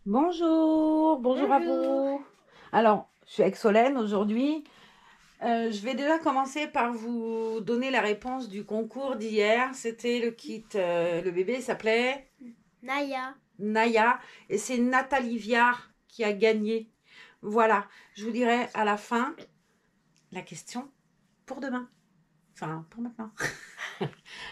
Bonjour, bonjour à vous. Alors, je suis avec Solène aujourd'hui. Je vais déjà commencer par vous donner la réponse du concours d'hier. C'était le kit, le bébé s'appelait Naya et c'est Nathalie Viard qui a gagné. Voilà, je vous dirai à la fin la question pour demain. Enfin, pour maintenant.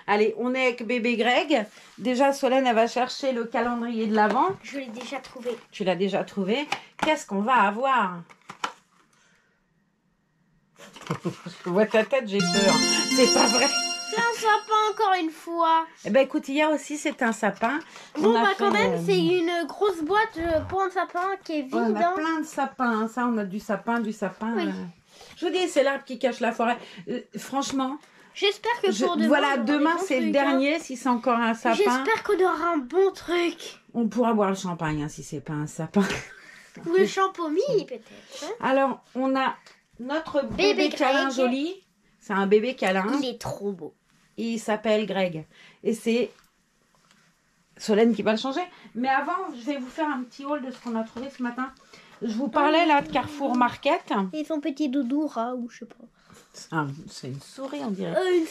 Allez, on est avec bébé Greg. Déjà, Solène, elle va chercher le calendrier de l'Avent. Je l'ai déjà trouvé. Tu l'as déjà trouvé. Qu'est-ce qu'on va avoir? Je vois ta tête, j'ai peur. C'est pas vrai. C'est un sapin encore une fois. Eh ben écoute, hier aussi c'était un sapin. Bon bah quand même c'est une grosse boîte pour un sapin qui est vide. On a plein de sapins. Ça, on a du sapin. Oui. Je vous dis, c'est l'arbre qui cache la forêt. Franchement. J'espère que pour demain. Voilà, demain c'est le dernier. Si c'est encore un sapin. J'espère qu'on aura un bon truc. On pourra boire le champagne hein, si c'est pas un sapin. Ou le champomis peut-être. Hein. Alors on a notre bébé câlin joli. C'est un bébé câlin. Il est trop beau. Il s'appelle Greg. Et c'est Solène qui va le changer. Mais avant, je vais vous faire un petit haul de ce qu'on a trouvé ce matin. Je vous parlais là de Carrefour Market. Et son petit doudou rat ou je sais pas. C'est une souris on dirait. Une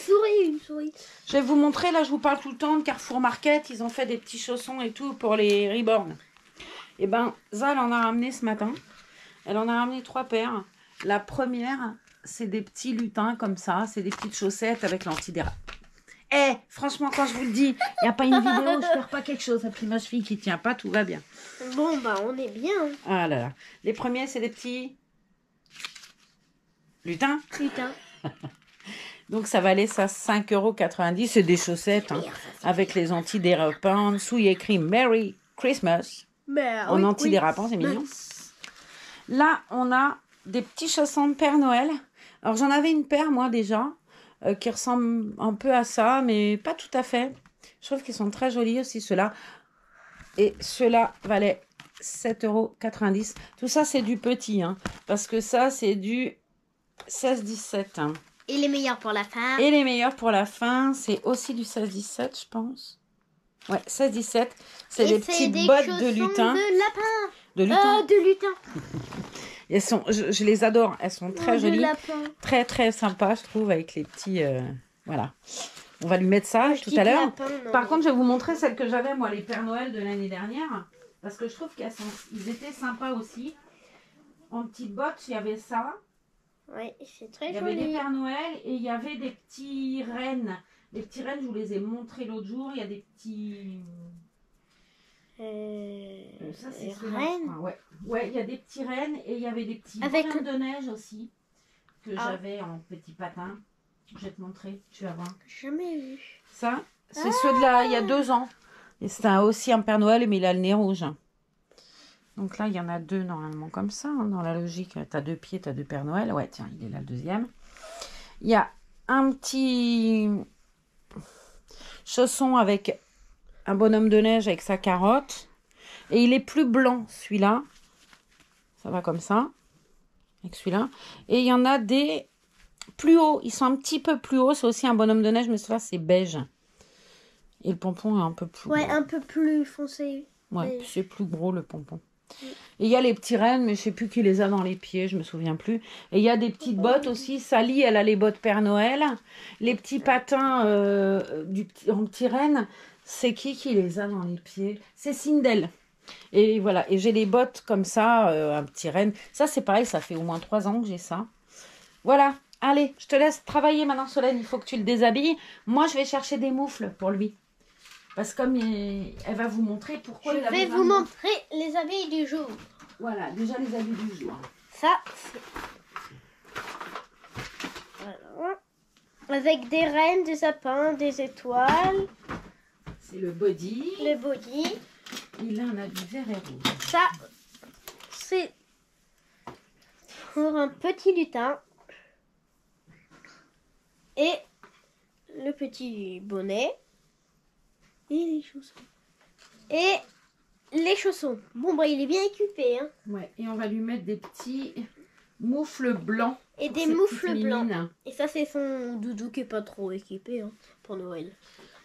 souris. Je vais vous montrer, là je vous parle tout le temps de Carrefour Market. Ils ont fait des petits chaussons et tout pour les reborn. Et ben, ça elle en a ramené ce matin. Elle en a ramené 3 paires. La première, c'est des petits lutins comme ça. C'est des petites chaussettes avec l'antidérapant. Franchement, quand je vous le dis, il n'y a pas une vidéo, je perds pas quelque chose. Après ma cheville qui tient pas, tout va bien. Bon, bah, on est bien. Ah là là. Les premiers, c'est des petits lutins. Donc, ça valait ça 5,90 €. C'est des chaussettes hein, avec les antidérapants. En dessous, il y a écrit Merry Christmas. En antidérapant, c'est mignon. Là, on a des petits chaussons de Père Noël. Alors, j'en avais une paire, moi, déjà. Qui ressemblent un peu à ça, mais pas tout à fait. Je trouve qu'ils sont très jolis aussi, ceux-là. Et ceux-là valaient 7,90 €. Tout ça, c'est du petit, hein, parce que ça, c'est du 16-17. Hein. Et les meilleurs pour la fin. Et les meilleurs pour la fin, c'est aussi du 16-17, je pense. Ouais, 16-17. C'est des petites bottes de lutin. De lapin. De lutin. De lutin. Elles sont, je les adore, elles sont très jolies, très très sympas je trouve avec les petits, voilà. On va lui mettre ça tout à l'heure. Par contre je vais vous montrer celles que j'avais moi, les Pères Noël de l'année dernière, parce que je trouve qu'ils étaient sympas aussi. En petites bottes il y avait ça. Oui, c'est très joli. Il y avait des Pères Noël et il y avait des petits rennes. Les petits rennes je vous les ai montrés l'autre jour, il y a des petits... ça c'est rennes. Ouais, il y a des petits rennes et il y avait des petits bonhommes de neige aussi que j'avais en petits patins. Je vais te montrer, tu vas voir. Jamais vu. Ça, c'est ceux de là il y a 2 ans. Et c'est aussi un Père Noël mais il a le nez rouge. Donc là il y en a 2 normalement comme ça hein, dans la logique. T'as 2 pieds, t'as 2 Pères Noël. Ouais tiens, il est là le deuxième. Il y a un petit chausson avec un bonhomme de neige avec sa carotte. Et il est plus blanc, celui-là. Ça va comme ça. Avec celui-là. Et il y en a des plus hauts. Ils sont un petit peu plus hauts. C'est aussi un bonhomme de neige, mais celui-là, c'est beige. Et le pompon est un peu plus gros. Un peu plus foncé. Ouais, c'est plus gros, le pompon. Et il y a les petits rennes, mais je sais plus qui les a dans les pieds. Je me souviens plus. Et il y a des petites bottes aussi. Sally, elle a les bottes Père Noël. Les petits patins en petits rennes. C'est qui les a dans les pieds? C'est Sindel. Et voilà. Et j'ai les bottes comme ça, un petit renne. Ça, c'est pareil, ça fait au moins 3 ans que j'ai ça. Voilà. Allez, je te laisse travailler maintenant, Solène. Il faut que tu le déshabilles. Moi, je vais chercher des moufles pour lui. Parce que comme elle va vous montrer pourquoi je vais vous montrer les habits du jour. Voilà, déjà les habits du jour. Ça, c'est... Voilà. Avec des rennes, des sapins, des étoiles. C'est le body. Le body. Et là, on a du vert et rouge. Ça, c'est pour un petit lutin. Et le petit bonnet. Et les chaussons. Et les chaussons. Bon, bah, il est bien équipé. Hein. Ouais, et on va lui mettre des petits moufles blancs. Et des moufles blancs. Et ça, c'est son doudou qui est pas trop équipé hein, pour Noël.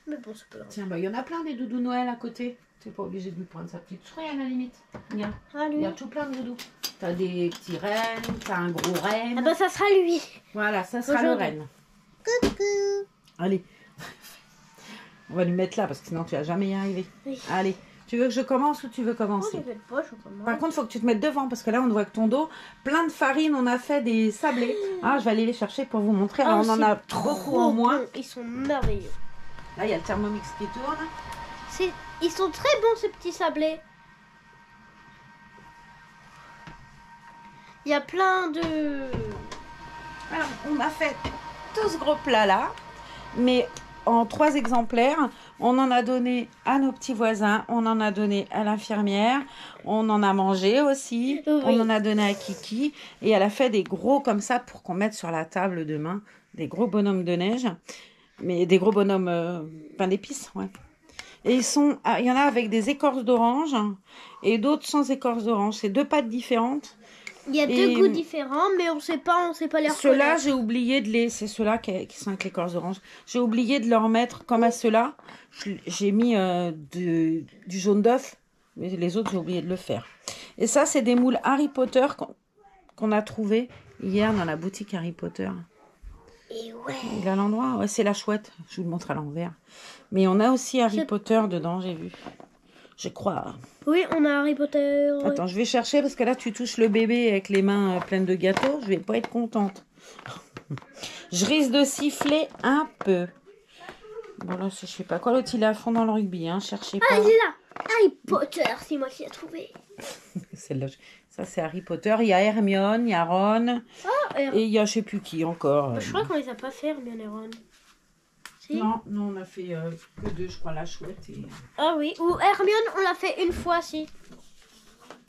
Mais bon, c'est pas grave. Tiens, bah, il y en a plein des doudous Noël à côté. T'es pas obligé de lui prendre sa petite souris à la limite. Regarde, Ah, il lui. y a tout plein de doudous. T'as des petits rennes, t'as un gros renne. Ah bah ça sera lui. Voilà, ça sera le renne. Coucou. Allez. On va lui mettre là parce que sinon tu vas jamais y arriver. Oui. Allez. Tu veux que je commence ou tu veux Oh, commencer? j'ai fait de poche, je commence. Par contre, il faut que tu te mettes devant parce que là, on voit que ton dos, plein de farine, on a fait des sablés. Ah, je vais aller les chercher pour vous montrer. Alors, on en a beaucoup en moins. Bons. Ils sont merveilleux. Là, il y a le Thermomix qui tourne. Ils sont très bons, ces petits sablés. Il y a plein de... Alors, on a fait tout ce gros plat-là, mais en 3 exemplaires. On en a donné à nos petits voisins, on en a donné à l'infirmière, on en a mangé aussi, Oui. on en a donné à Kiki. Et elle a fait des gros comme ça pour qu'on mette sur la table demain. Des gros bonhommes de neige, mais des gros bonhommes pain d'épices, ouais. Et il y en a avec des écorces d'orange et d'autres sans écorce d'orange. C'est 2 pâtes différentes. Il y a Et 2 goûts différents, mais on sait pas les Ceux-là, reconnaître. j'ai oublié de les... C'est ceux-là qui sont avec l'écorce d'orange. J'ai oublié de leur mettre, comme à ceux-là, j'ai mis du jaune d'œuf, mais les autres, j'ai oublié de le faire. Et ça, c'est des moules Harry Potter qu'on a trouvé hier dans la boutique Harry Potter. Et ouais. Il est à l'endroit, ouais, c'est la chouette. Je vous le montre à l'envers. Mais on a aussi Harry Potter dedans, j'ai vu. Je crois. Oui, on a Harry Potter. Attends, je vais chercher parce que là, tu touches le bébé avec les mains pleines de gâteaux. Je vais pas être contente. Je risque de siffler un peu. Bon, là, je sais pas quoi. L'autre, il est à fond dans le rugby. Hein. Cherchez Ah, pas. il est là. Harry Potter, c'est moi qui l'ai trouvé. Celle-là, ça, c'est Harry Potter. Il y a Hermione, il y a Ron. Ah, Et il y a je sais plus qui encore. je crois qu'on les a pas fait, Hermione et Ron. Si. Non, on a fait que 2, je crois, la chouette. Et... Ah oui, ou Hermione, on l'a fait une fois, si.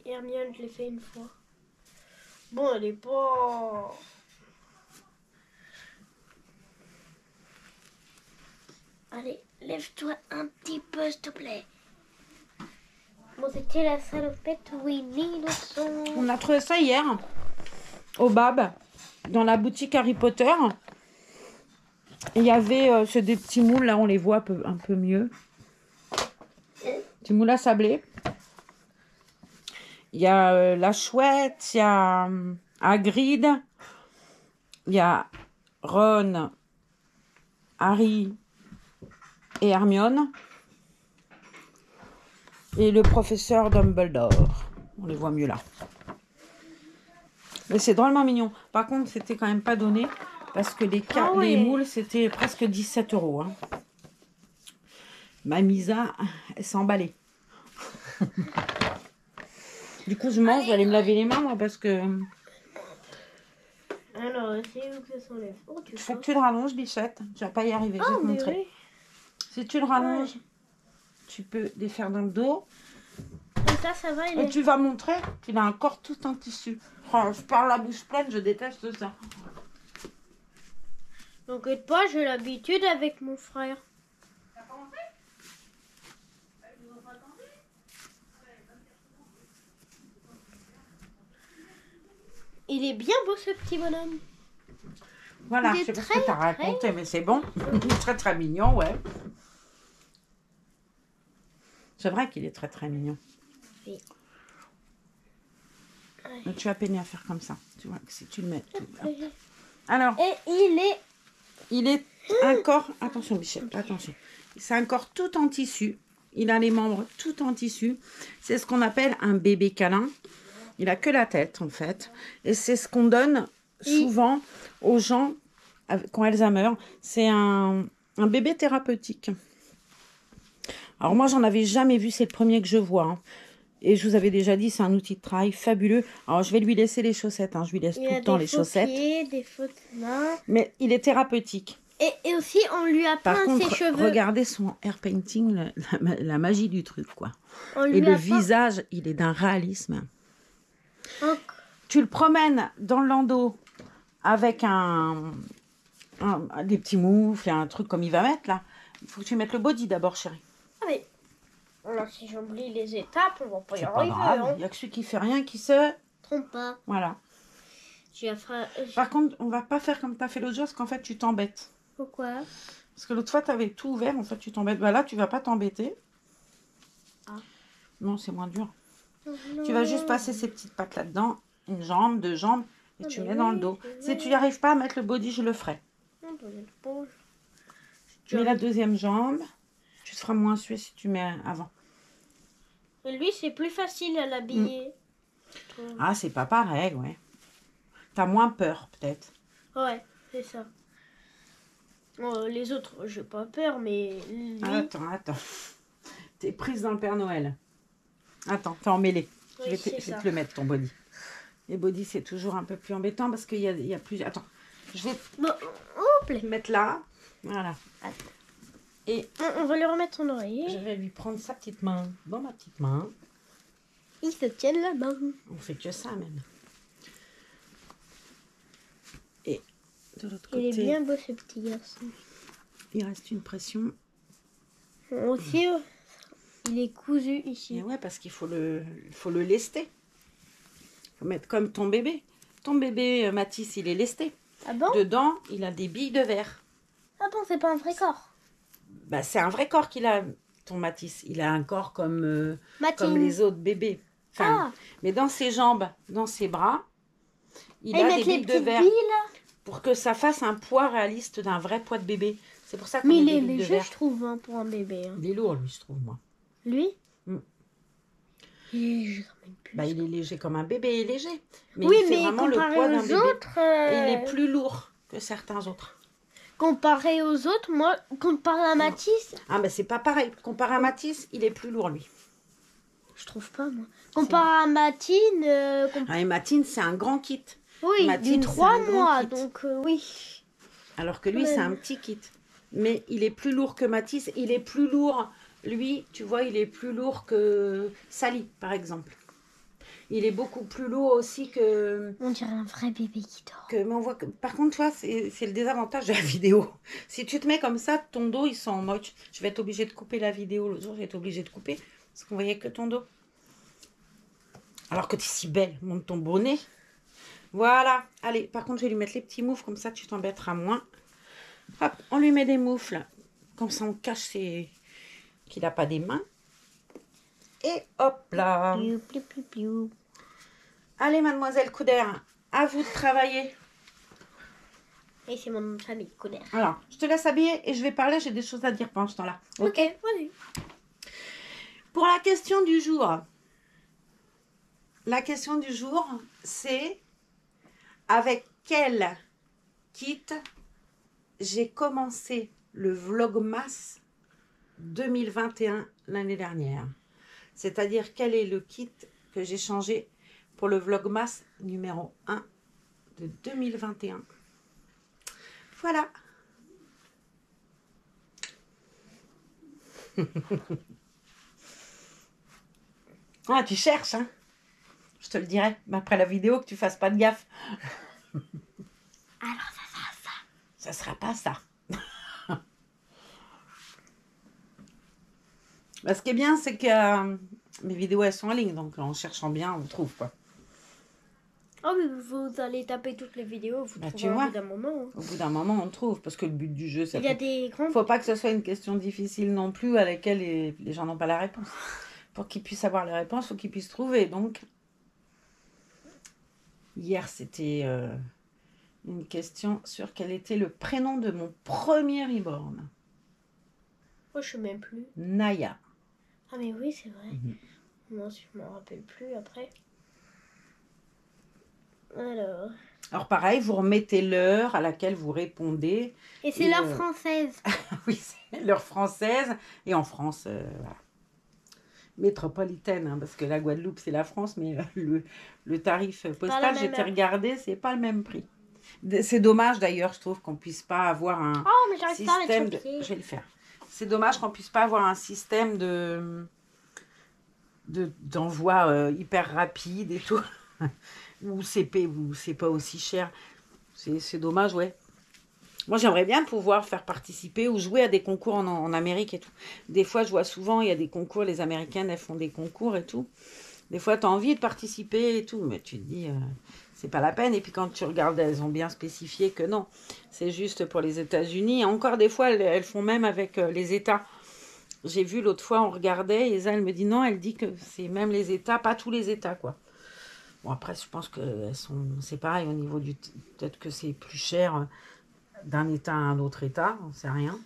Hermione, je l'ai fait une fois. Bon, elle est pas... Allez, lève-toi un petit peu, s'il te plaît. Bon, c'était la salopette Winnie le son. On a trouvé ça hier au Bab, dans la boutique Harry Potter. Il y avait c'est des petits moules, là on les voit un peu mieux. Petits moules à sablé. Il y a la chouette, il y a Hagrid, il y a Ron, Harry et Hermione. Et le professeur Dumbledore. On les voit mieux là. Mais c'est drôlement mignon. Par contre, c'était quand même pas donné. Parce que les moules, c'était presque 17 €. Hein. Ma Misa, elle s'est emballée. Du coup, je mange, je vais aller me laver les mains, moi, parce que... Alors, c'est où que sont les fours? Il faut que tu le rallonges, Bichette. Tu vas pas y arriver, je vais te montrer. Oui. Si tu le rallonges, tu peux les faire dans le dos. Et ça va, il Et est... tu vas montrer qu'il a un corps tout en tissu. Oh, je perds la bouche pleine, je déteste ça. Donc, pas, j'ai l'habitude avec mon frère. Il est bien beau, ce petit bonhomme. Voilà, Il je est sais pas ce très, que tu as raconté, mais c'est bon. Très très mignon, ouais. C'est vrai qu'il est très très mignon. Oui. Mais tu as peiné à faire comme ça. Tu vois, que si tu le mets. Alors, Et il est un corps. Attention, Michel, attention. C'est un corps tout en tissu. Il a les membres tout en tissu. C'est ce qu'on appelle un bébé câlin. Il a que la tête, en fait. Et c'est ce qu'on donne souvent aux gens quand Alzheimer. C'est un bébé thérapeutique. Alors moi, j'en avais jamais vu. C'est le premier que je vois. Hein. Et je vous avais déjà dit, c'est un outil de travail fabuleux. Alors, je vais lui laisser les chaussettes. Hein. Je lui laisse tout le temps les chaussettes. Pieds, des fautes mains. Mais il est thérapeutique. Et aussi, on lui a Par peint contre, ses cheveux. regardez son hair painting, la magie du truc, quoi. On Et lui le a visage, il est d'un réalisme. peint... Tu le promènes dans le landau avec des petits moufles et un truc comme il va mettre, là. Il faut que tu mettes le body d'abord, chérie. Ah mais... Alors, si j'oublie les étapes, on va pas y C'est pas arriver. grave, Hein. il n'y a que celui qui fait rien qui se... Trompe pas. Voilà. Tu as fait... Par contre, on va pas faire comme tu as fait l'autre jour, parce qu'en fait, tu t'embêtes. Pourquoi? Parce que l'autre fois, tu avais tout ouvert. En fait, tu t'embêtes. Bah là, tu vas pas t'embêter. Ah. Non, c'est moins dur. Non. Tu vas juste passer ces petites pattes là-dedans. Une jambe, deux jambes. Et Ah, tu mais mets dans le oui, dos. c'est Si vrai. tu n'y arrives pas à mettre le body, je le ferai. Non, peut-être pas. Tu mets la deuxième jambe. Tu te feras moins suer si tu mets avant. Et lui, c'est plus facile à l'habiller. Ah, c'est pas pareil, ouais. T'as moins peur, peut-être. Ouais, c'est ça. Les autres, j'ai pas peur, mais lui... Attends. T'es prise dans le Père Noël. Attends, t'es emmêlée. Oui, je vais c'est ça. te le mettre, ton body. Les body, c'est toujours un peu plus embêtant parce qu'il y a plus... Attends, je vais Bon, hop là. te mettre là. Voilà. Attends. Et On va lui remettre son je oreiller. vais lui prendre sa petite main dans ma petite main. Ils se tiennent la main. On fait que ça, même. Et de l'autre Il est côté, bien beau, ce petit garçon. il reste une pression. Aussi, il est cousu ici. Et ouais, parce qu'il faut le lester. Il faut mettre comme ton bébé. Ton bébé, Mathis, il est lesté. Ah bon? Dedans, il a des billes de verre. Ah bon, c'est pas un vrai corps. Bah, c'est un vrai corps qu'il a, ton Mathis. Il a un corps comme Matine. les autres bébés. Enfin, Ah, mais dans ses jambes, dans ses bras, il et a des mettre les billes de petites verre billes là. pour que ça fasse un poids réaliste d'un vrai poids de bébé. C'est pour ça qu'on Mais met il des est billes de léger, verre. je trouve, hein, pour un bébé. Hein. Il est lourd, lui, je trouve, moi. Lui? Mm. Il est léger quand même plus. Bah, il est léger comme un bébé, il est léger. Mais oui, il fait mais vraiment le comparé poids d'un aux bébé. autres... Et il est plus lourd que certains autres. Comparé aux autres, moi, comparé à Mathis, Ah, bah, c'est pas pareil. Comparé à Mathis, il est plus lourd, lui. je trouve pas, moi. Comparé à Matine, Ah, et Matine, c'est un grand kit. oui, Matine, du c'est 3 un grand mois, kit. donc oui. Alors que lui, Même. c'est un petit kit. Mais il est plus lourd que Mathis. Il est plus lourd. Lui, tu vois, il est plus lourd que Sally, par exemple. Il est beaucoup plus lourd aussi que... On dirait un vrai bébé qui dort. mais on voit que... Par contre, tu vois, c'est le désavantage de la vidéo. Si tu te mets comme ça, ton dos, il sent moche. Je vais être obligée de couper la vidéo. L'autre jour, j'ai été obligée de couper. Parce qu'on voyait que ton dos. Alors que tu es si belle. Monte ton bonnet. Voilà. Allez, par contre, je vais lui mettre les petits moufles. Comme ça, tu t'embêteras moins. Hop, on lui met des moufles. Comme ça, on cache qu'il n'a pas des mains. Et hop là. Piou, piou, piou, piou. Allez, mademoiselle Couder, à vous de travailler. Et c'est mon nom de famille, Couder. Alors, je te laisse habiller et je vais parler. J'ai des choses à dire pendant ce temps-là. Ok, vas-y. Pour la question du jour. La question du jour, c'est avec quel kit j'ai commencé le Vlogmas 2021 l'année dernière. C'est-à-dire quel est le kit que j'ai changé pour le Vlogmas numéro 1 de 2021. Voilà. Ah, tu cherches, hein? Je te le dirai, mais après la vidéo, que tu fasses pas de gaffe. Alors, ça sera ça. Ça sera pas ça. Bah, ce qui est bien, c'est que mes vidéos, elles sont en ligne, donc en cherchant bien, on trouve, quoi. Oh, mais vous allez taper toutes les vidéos, vous Bah, trouverez tu vois. au bout d'un moment. Hein. Au bout d'un moment, on trouve, parce que le but du jeu, c'est... Il y a des grands... Faut pas que ce soit une question difficile non plus à laquelle les gens n'ont pas la réponse. Pour qu'ils puissent avoir la réponse, il faut qu'ils puissent trouver. Donc, hier, c'était une question sur quel était le prénom de mon premier reborn. Oh, je sais même plus. Naya. Ah, mais oui, c'est vrai. Mhm. Moi, je m'en rappelle plus après. Alors pareil, vous remettez l'heure à laquelle vous répondez. Et c'est Et, l'heure française. Oui, c'est l'heure française. Et en France, voilà. Métropolitaine, hein, parce que la Guadeloupe, c'est la France, mais le tarif postal, même j'étais heure. regardé, c'est pas le même prix. C'est dommage d'ailleurs, je trouve qu'on puisse pas avoir un Oh, mais j'arrive pas à système mettre de... sur le Je pied. vais le faire. C'est dommage qu'on puisse pas avoir un système d'envoi hyper rapide et tout. Ou c'est pas aussi cher. C'est dommage, ouais. Moi, j'aimerais bien pouvoir faire participer ou jouer à des concours en Amérique et tout. Des fois, je vois souvent, il y a des concours, les Américaines, elles font des concours et tout. Des fois, tu as envie de participer et tout, mais tu te dis, c'est pas la peine. Et puis quand tu regardes, elles ont bien spécifié que non, c'est juste pour les États-Unis. Encore des fois, elles font même avec les États. J'ai vu l'autre fois, on regardait, et Esa, elle me dit non, elle dit que c'est même les États, pas tous les États, quoi. Bon, après, je pense que c'est pareil au niveau du... Peut-être que c'est plus cher d'un État à un autre État, on sait rien.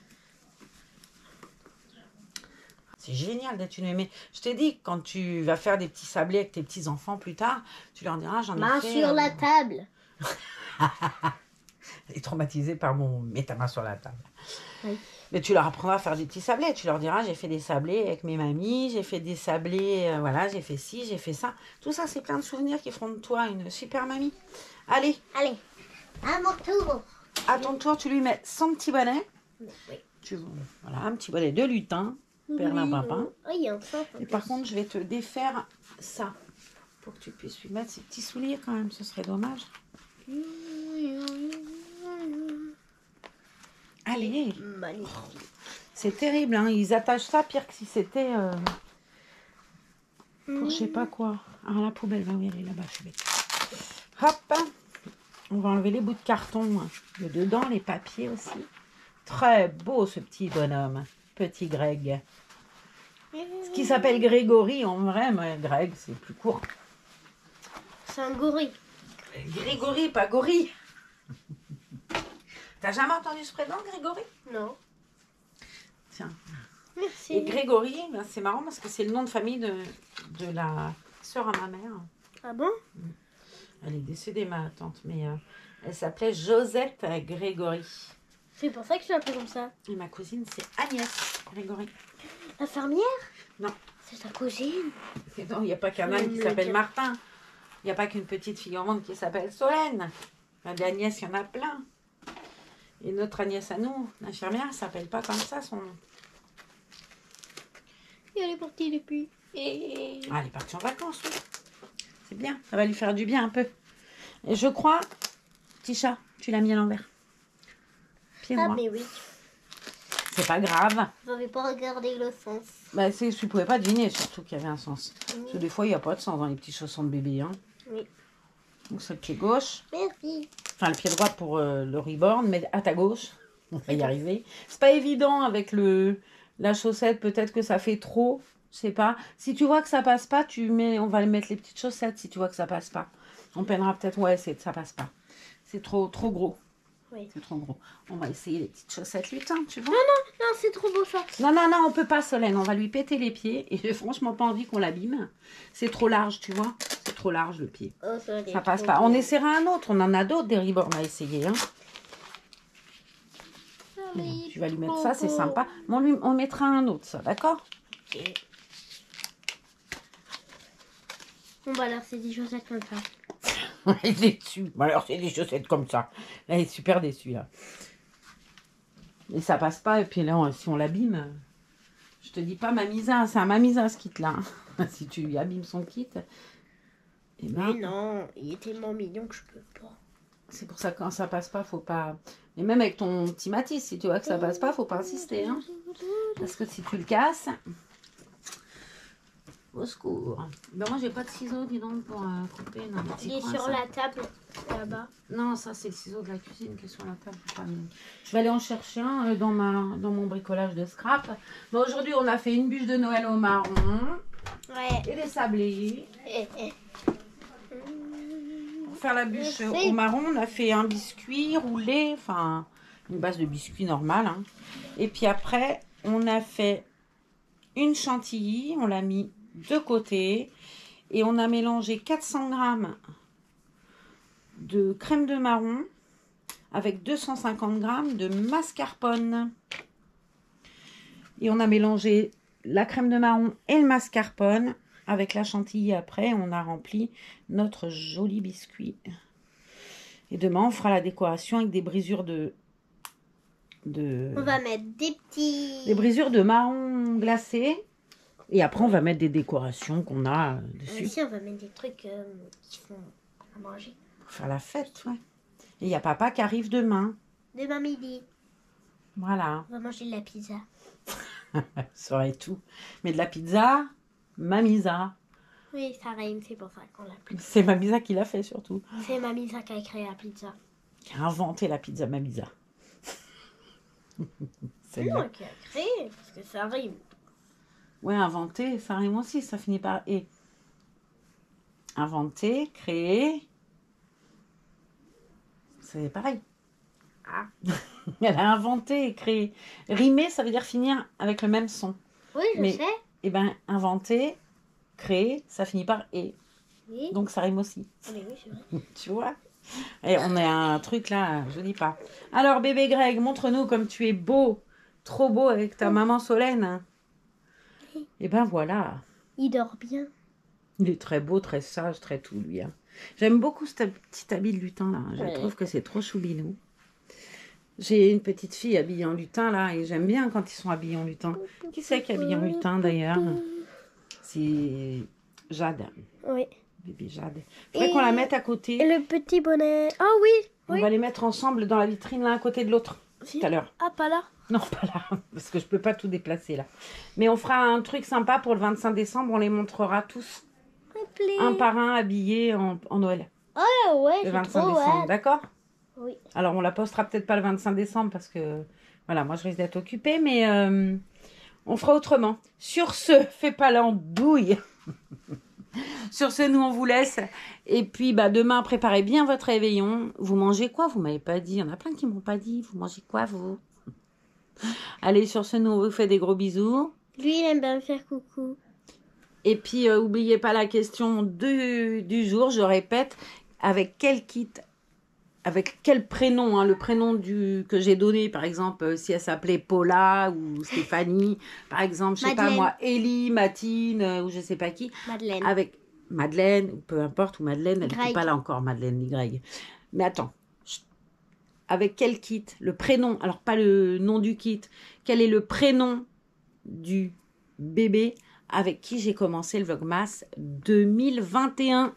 C'est génial d'être une aimée. Je t'ai dit, quand tu vas faire des petits sablés avec tes petits-enfants plus tard, tu leur diras, j'en ai Main fait... sur la table. Elle est traumatisée par mon « mets ta main sur la table ». Oui. Mais tu leur apprendras à faire des petits sablés. Tu leur diras, j'ai fait des sablés avec mes mamies, j'ai fait des sablés, voilà, j'ai fait ci, j'ai fait ça. Tout ça, c'est plein de souvenirs qui feront de toi une super mamie. Allez, Allez, à mon tour. à ton tour, tu lui mets son petit bonnet. Oui. Voilà, un petit bonnet de lutin, perlimpinpin. Oh, il y a un fin. Et par contre, je vais te défaire ça pour que tu puisses lui mettre ses petits souliers quand même. Ce serait dommage. Allez. Magnifique. C'est terrible, hein. Ils attachent ça pire que si c'était pour je sais pas quoi. Ah, la poubelle, va oui, elle est là-bas, je suis bête. Hop, on va enlever les bouts de carton de dedans, les papiers aussi. Très beau ce petit bonhomme, petit Greg. Ce qui s'appelle Grégory en vrai, mais Greg, c'est plus court. C'est un gorille. Grégory, pas Gorille. T'as jamais entendu ce prénom, Grégory? Non. Tiens. Merci. Et Grégory, ben, c'est marrant parce que c'est le nom de famille de la sœur à ma mère. Ah bon? Elle est décédée, ma tante, mais elle s'appelait Josette Grégory. C'est pour ça que je l'appelle comme ça. Et ma cousine, c'est Agnès Grégory. L'infirmière? Non. C'est ta cousine. Et non, il n'y a pas qu'un âne qui s'appelle Martin. Il n'y a pas qu'une petite fille au monde qui s'appelle Solène. Des Agnès, il y en a plein. Et notre Agnès à nous, l'infirmière, ne s'appelle pas comme ça son nom. Et elle est partie depuis. Et... Ah, elle est partie en vacances, oui. C'est bien, ça va lui faire du bien un peu. Et je crois, petit chat, tu l'as mis à l'envers. Pied Ah droit. mais oui. C'est pas grave. Vous n'avez pas regardé le sens. Bah, tu pouvais pas deviner surtout qu'il y avait un sens. Parce que des fois, il n'y a pas de sens dans les petits chaussons de bébé. Hein. Oui. Donc c'est le pied gauche. Merci. Enfin, le pied droit pour le reborn, mais à ta gauche. On va y arriver. C'est pas évident avec la chaussette. Peut-être que ça fait trop. Je sais pas. Si tu vois que ça passe pas, on va mettre les petites chaussettes si tu vois que ça passe pas. On peinera peut-être, ouais, ça passe pas. C'est trop gros. Oui. C'est trop gros. On va essayer les petites chaussettes lutin, tu vois. Non, c'est trop beau ça. Non, on peut pas, Solène. On va lui péter les pieds. Et j'ai franchement pas envie qu'on l'abîme. C'est trop large, tu vois. C'est trop large le pied. Oh, Ça passe pas. On essaiera un autre. On en a d'autres des reborn à essayer. Hein. Bon, tu vas lui mettre ça, c'est sympa. Mais on mettra un autre, ça, d'accord? Okay. Bon, bah alors, c'est des chaussettes comme ça. Elle est déçue. Bon, alors, c'est des chaussettes comme ça. Elle est super déçue, là. Et ça passe pas. Et puis là, si on l'abîme, je te dis pas Mamisa. C'est un Mamisa, ce kit-là. Hein. Si tu lui abîmes son kit. Eh ben, Mais non, il est tellement mignon que je peux pas. c'est pour ça que quand ça passe pas, faut pas... Et même avec ton petit Matisse, si tu vois que ça passe pas, faut pas insister. Hein. Parce que si tu le casses... Au secours. Ben moi, j'ai pas de ciseaux, dis donc, pour couper. Non, Il est sur la table, là-bas. Non, ça, c'est le ciseau de la cuisine qui est sur la table. Je vais aller en chercher un dans mon bricolage de scrap. Mais aujourd'hui, on a fait une bûche de Noël au marron. Ouais. Et des sablés. Pour faire la bûche au marron, on a fait un biscuit roulé. Enfin, une base de biscuit normal. Hein. Et puis après, on a fait une chantilly. On l'a mis de côté. Et on a mélangé 400 grammes de crème de marron avec 250 grammes de mascarpone. Et on a mélangé la crème de marron et le mascarpone avec la chantilly après. On a rempli notre joli biscuit. Et demain, on fera la décoration avec des brisures On va mettre des brisures de marron glacé. Et après, on va mettre des décorations qu'on a dessus. Ici, on va mettre des trucs qui font à manger. Pour faire la fête, ouais. Et il y a papa qui arrive demain. Demain midi, Voilà. on va manger de la pizza. Ça aurait tout. Mais de la pizza, mamisa. Oui, ça rime, c'est pour ça qu'on l'appelle. C'est Mamisa qui l'a fait surtout. C'est Mamisa qui a créé la pizza. Qui a inventé la pizza Mamisa. C'est non, qui a créé, parce que ça rime. Ouais, inventé, ça rime aussi, ça finit par « et ». Inventer, créer, c'est pareil. Ah. Elle a inventé et créé. Rimer, ça veut dire finir avec le même son. Oui, je sais. Eh ben, inventer, créer, ça finit par « et Oui. ». Donc ça rime aussi. Mais oui, c'est vrai. Tu vois? Et on a un truc là, je dis pas. Alors, bébé Greg, montre-nous comme tu es beau, trop beau avec ta maman Solène. Et ben voilà. Il dort bien. Il est très beau, très sage, très tout, lui. Hein. J'aime beaucoup ce petit habit de lutin, là. Je trouve que c'est trop choubinou. J'ai une petite fille habillée en lutin, là, et j'aime bien quand ils sont habillés en lutin. Qui c'est qui est habillé en lutin, d'ailleurs? C'est Jade. Oui. Bébé Jade. Il faudrait qu'on la mette à côté. Et le petit bonnet. Oh oui. On va les mettre ensemble dans la vitrine, l'un à côté de l'autre, tout à l'heure. Ah, pas là? Non, pas là, parce que je peux pas tout déplacer, là. Mais on fera un truc sympa pour le 25 décembre, on les montrera tous. Un par un habillés en Noël. Oh ouais, le c'est 25 trop, décembre, ouais. d'accord? Oui. Alors, on la postera peut-être pas le 25 décembre parce que, voilà, moi je risque d'être occupée, mais on fera autrement. Sur ce, fais pas l'embouille. Sur ce, nous on vous laisse. Et puis, bah, demain, préparez bien votre réveillon. Vous mangez quoi? Vous m'avez pas dit. Il y en a plein qui m'ont pas dit. Vous mangez quoi, vous? Allez, sur ce, nous on vous fait des gros bisous. Lui, il aime bien me faire coucou. Et puis, n'oubliez pas la question du jour. Je répète, avec quel kit, avec quel prénom, hein, le prénom que j'ai donné, par exemple, si elle s'appelait Paula ou Stéphanie, par exemple, je sais pas moi, Ellie, Matine, ou je sais pas qui. Madeleine. Avec Madeleine, ou peu importe, ou Madeleine, elle n'est pas là encore, Madeleine, Y. Mais attends, avec quel kit, le prénom, alors pas le nom du kit, quel est le prénom du bébé avec qui j'ai commencé le Vlogmas 2021.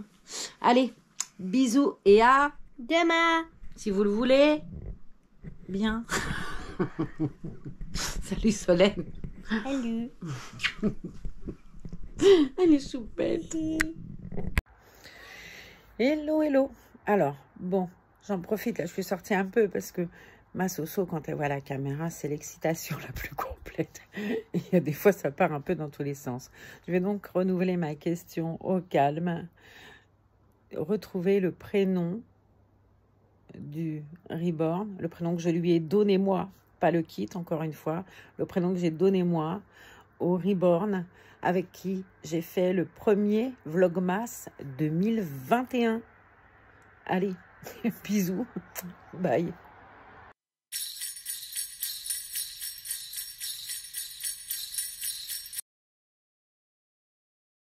Allez, bisous et à demain, si vous le voulez. Bien. Salut Solène. Salut. Elle est choupette. Hello, hello. Alors, bon, j'en profite, là, je suis sortie un peu parce que ma Soso, quand elle voit la caméra, c'est l'excitation la plus complète. Il y a des fois, ça part un peu dans tous les sens. Je vais donc renouveler ma question au calme. Retrouver le prénom du reborn, le prénom que je lui ai donné moi, pas le kit, encore une fois, le prénom que j'ai donné moi au reborn, avec qui j'ai fait le premier Vlogmas 2021. Allez, bisous, bye.